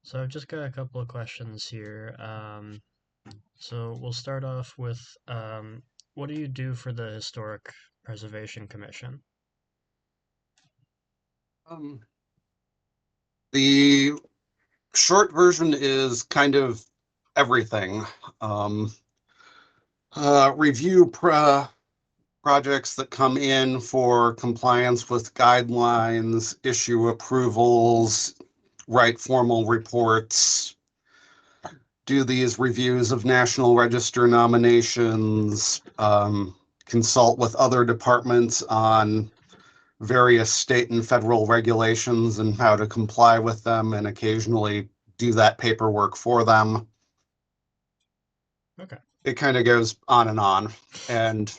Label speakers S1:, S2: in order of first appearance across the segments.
S1: So I've just got a couple of questions here. So we'll start off with what do you do for the Historic Preservation Commission?
S2: Um, the short version is kind of everything. Um, review projects that come in for compliance with guidelines, issue approvals, write formal reports, do these reviews of National Register nominations, consult with other departments on various state and federal regulations and how to comply with them, and occasionally do that paperwork for them.
S1: Okay.
S2: It kind of goes on and on. And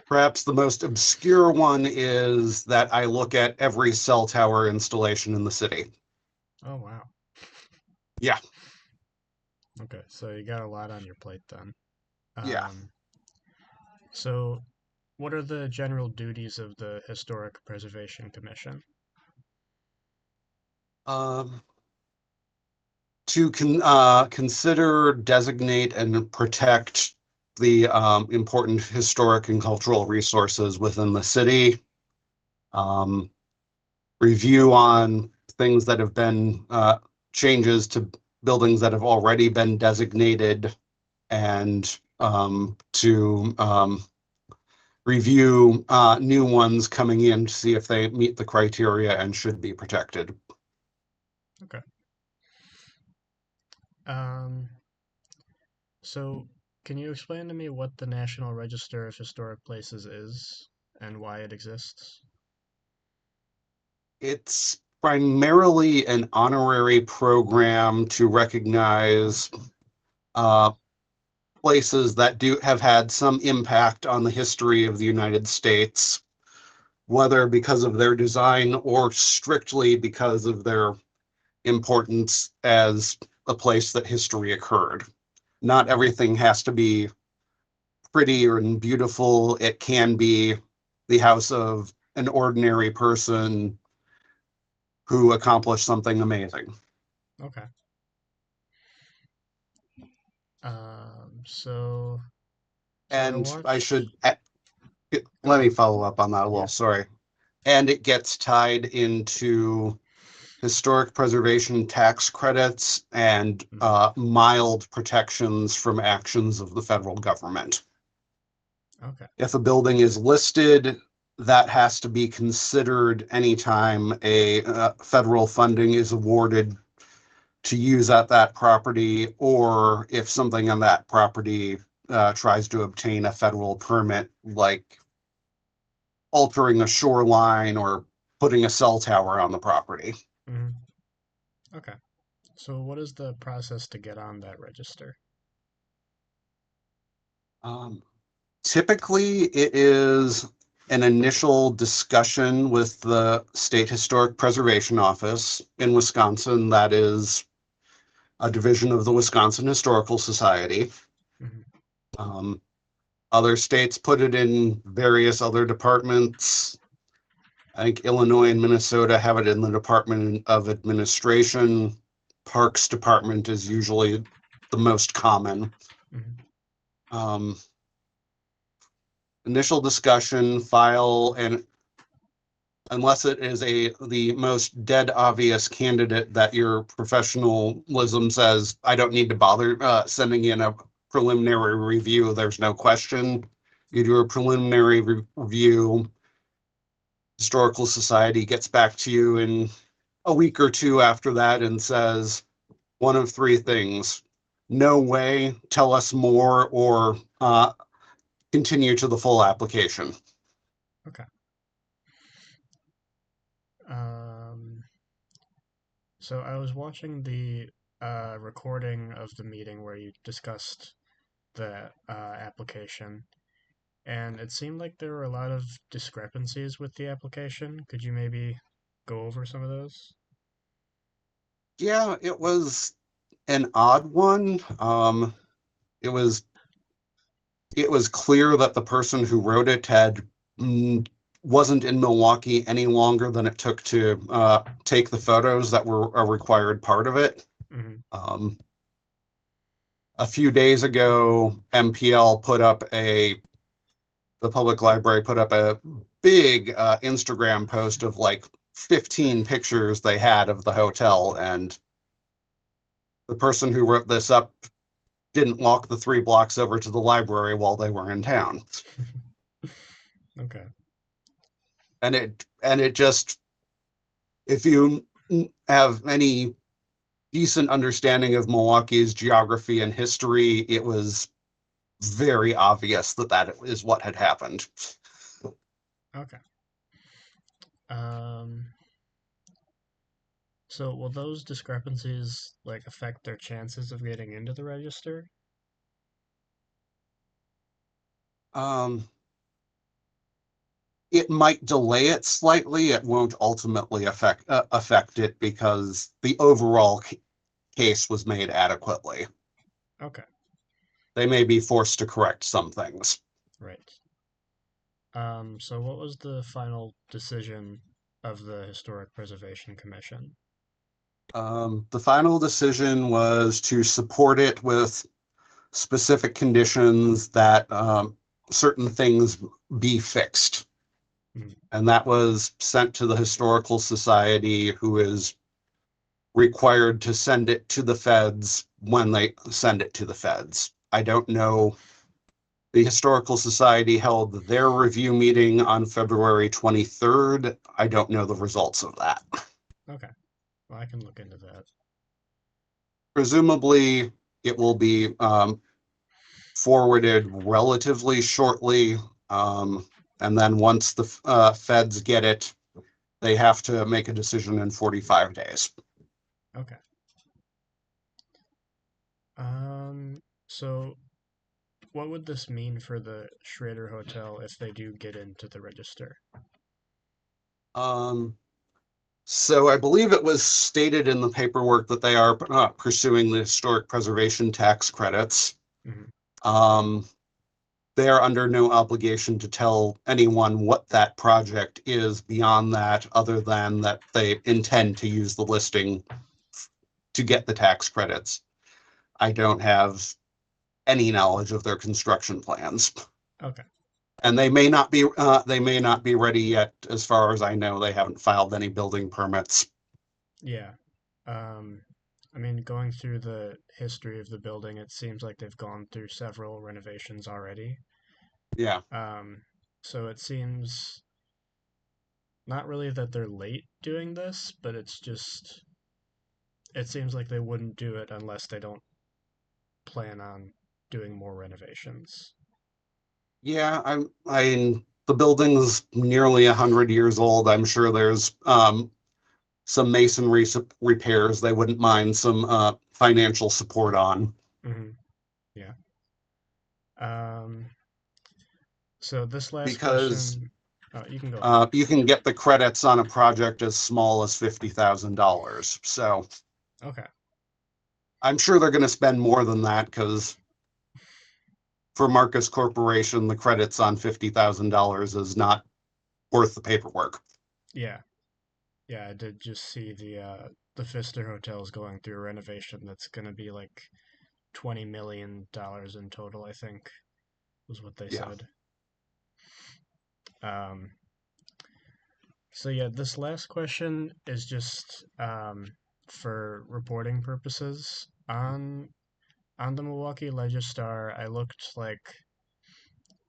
S2: perhaps the most obscure one is that I look at every cell tower installation in the city.
S1: Oh wow.
S2: Yeah,
S1: Okay, so you got a lot on your plate then.
S2: yeah.
S1: Um, so what are the general duties of the Historic Preservation Commission?
S2: Um, to consider, designate, and protect the important historic and cultural resources within the city. Um, Review on things that have been changes to buildings that have already been designated, and to review new ones coming in to see if they meet the criteria and should be protected.
S1: Okay. Um, so can you explain to me what the National Register of Historic Places is and why it exists?
S2: It's primarily an honorary program to recognize uh, places that do have had some impact on the history of the United States, whether because of their design or strictly because of their importance as a place that history occurred. Not
S1: Hmm.
S2: everything has to be pretty and beautiful. It can be the house of an ordinary person who accomplished something amazing.
S1: Okay. So I
S2: And I
S1: watched.
S2: should
S1: Go
S2: let me
S1: on.
S2: follow up on that a little.
S1: Yeah.
S2: Sorry. And it gets tied into historic preservation tax credits and
S1: Hmm.
S2: mild protections from actions of the federal government.
S1: Okay.
S2: If a building is listed, that has to be considered anytime a federal funding is awarded to use at that property, or if something on that property tries to obtain a federal permit, like altering a shoreline or putting a cell tower on the property.
S1: Hmm. Okay. So what is the process to get on that register?
S2: Um, Typically, it is an initial discussion with the State Historic Preservation Office in Wisconsin. That is a division of the Wisconsin Historical Society.
S1: Hmm.
S2: Um, Other states put it in various other departments. I think Illinois and Minnesota have it in the Department of Administration. Parks Department is usually the most common.
S1: Hmm.
S2: Um, Initial discussion, file, and unless it is the most dead obvious candidate that your professionalism says, I don't need to bother sending in a preliminary review, there's no question. You do a preliminary review, Historical Society gets back to you in a week or two after that and says one of three things: no way, tell us more, or continue to the full application.
S1: Okay. Um, so I was watching the recording of the meeting where you discussed the application, and it seemed like there were a lot of discrepancies with the application. Could you maybe go over some of those?
S2: Yeah, it was an odd one. It was it was clear that the person who wrote it had mm, wasn't in Milwaukee any longer than it took to take the photos that were a required part of it.
S1: Hmm.
S2: A few days ago, the public library put up a big Instagram post of like 15 pictures they had of the hotel, and the person who wrote this up didn't walk the 3 blocks over to the library while they were in town.
S1: Okay.
S2: And it just, if you have any decent understanding of Milwaukee's geography and history, it was very obvious that that is what had happened.
S1: Okay. Um, so will those discrepancies like affect their chances of getting into the register?
S2: Um, it might delay it slightly. It won't ultimately affect it because the overall case was made adequately.
S1: Okay.
S2: They may be forced to correct some things.
S1: Right. So what was the final decision of the Historic Preservation Commission?
S2: The final decision was to support it with specific conditions that certain things be fixed.
S1: Mhm.
S2: And that was sent to the Historical Society, who is required to send it to the feds when they send it to the feds. I don't know. The Historical Society held their review meeting on February 23rd. I don't know the results of that.
S1: Okay. Well, I can look into that.
S2: Presumably, it will be forwarded relatively shortly. Um, and then once the feds get it, they have to make a decision in 45 days.
S1: Okay. So what would this mean for the Schroeder Hotel if they do get into the register?
S2: Um, so I believe it was stated in the paperwork that they are pursuing the historic preservation tax credits.
S1: Hmm.
S2: Um, they are under no obligation to tell anyone what that project is beyond that, other than that they intend to use the listing to get the tax credits. I don't have any knowledge of their construction plans,
S1: Okay.
S2: and they may not be ready yet. As far as I know, they haven't filed any building permits.
S1: Yeah. Um, I mean, going through the history of the building, it seems like they've gone through several renovations already.
S2: Yeah,
S1: Um, so it seems not really that they're late doing this, but it seems like they wouldn't do it unless they don't plan on doing more renovations.
S2: yeah. The building's nearly 100 years old. I'm sure there's some masonry repairs they wouldn't mind some financial support on,
S1: Hmm. Yeah. Um, so this last
S2: because
S1: question, you can go ahead.
S2: you can get the credits on a project as small as $50,000. So
S1: Okay.
S2: I'm sure they're going to spend more than that because for Marcus Corporation, the credits on $50,000 is not worth the paperwork.
S1: Yeah. Yeah, I did just see the Pfister Hotel is going through a renovation that's going to be like $20 million in total, I think, was what they
S2: Yeah.
S1: said. Um, so yeah, this last question is just for reporting purposes. On the Milwaukee Legistar, I looked like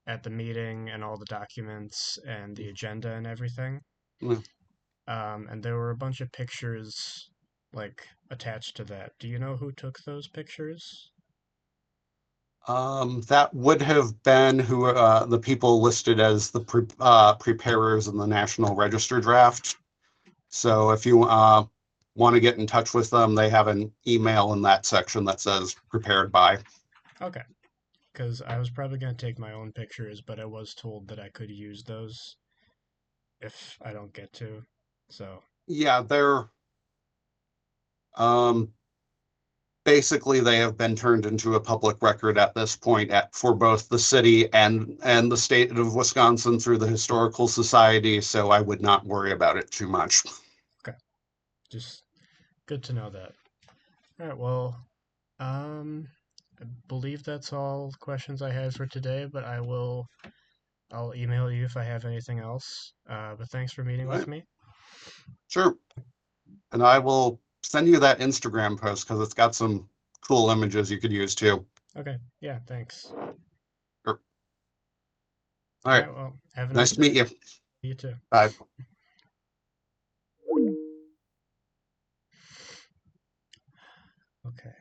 S1: at the meeting and all the documents and the agenda and everything. And there were a bunch of pictures like attached to that. Do you know who took those pictures?
S2: That would have been who the people listed as the preparers in the National Register draft. So if you want to get in touch with them, they have an email in that section that says prepared by.
S1: Okay, because I was probably going to take my own pictures, but I was told that I could use those if I don't get to. So,
S2: Yeah, they're um, basically they have been turned into a public record at this point for both the city and the state of Wisconsin through the Historical Society. So I would not worry about it too much.
S1: okay, just good to know that. All right. Well, I believe that's all questions I had for today, but I'll email you if I have anything else. But thanks for meeting
S2: All
S1: with
S2: right,
S1: me.
S2: sure. And I will send you that Instagram post because it's got some cool images you could use too.
S1: Okay. Yeah, thanks.
S2: Sure. All
S1: All
S2: right.
S1: right. Well, have a
S2: Nice
S1: nice
S2: to meet
S1: day.
S2: you.
S1: You too.
S2: Bye.
S1: Okay.